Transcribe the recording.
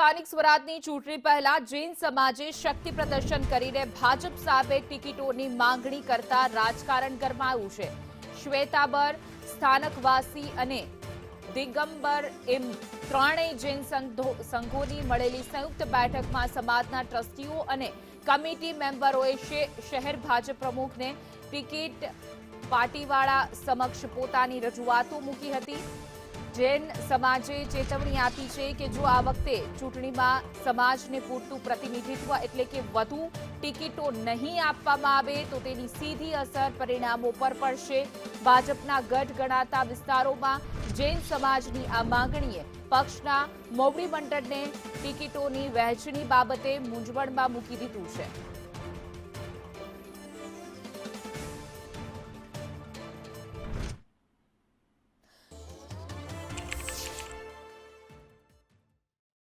સ્થાનિક સ્વરાજની ચૂંટણી પહેલા જૈન સમાજે શક્તિ પ્રદર્શન કરીને ભાજપ સામે ટિકિટોની માંગણી કરતા રાજકારણ ગરમાયું છે. શ્વેતાબર, સ્થાનકવાસી અને દિગંબર એમ ત્રણેય જૈન સંઘોની મળેલી સંયુક્ત બેઠકમાં સમાજના ટ્રસ્ટીઓ અને કમિટી મેમ્બરોએ શહેર ભાજપ પ્રમુખને ટિકિટ પાટીવાળા સમક્ષ પોતાની રજૂઆતો મૂકી હતી. જૈન સમાજે ચેતવણી આપી છે કે જો આ વખતે ચૂંટણીમાં સમાજને પૂરતું પ્રતિનિધિત્વ એટલે કે વધુ ટિકિટો નહીં આપવામાં આવે તો તેની સીધી અસર પરિણામો પર પડશે. ભાજપના ગઢ ગણાતા વિસ્તારોમાં જૈન સમાજની આ માંગણીએ પક્ષના મોવડી મંડળને ટિકિટોની વહેંચણી બાબતે મૂંઝવણમાં મૂકી દીધું છે.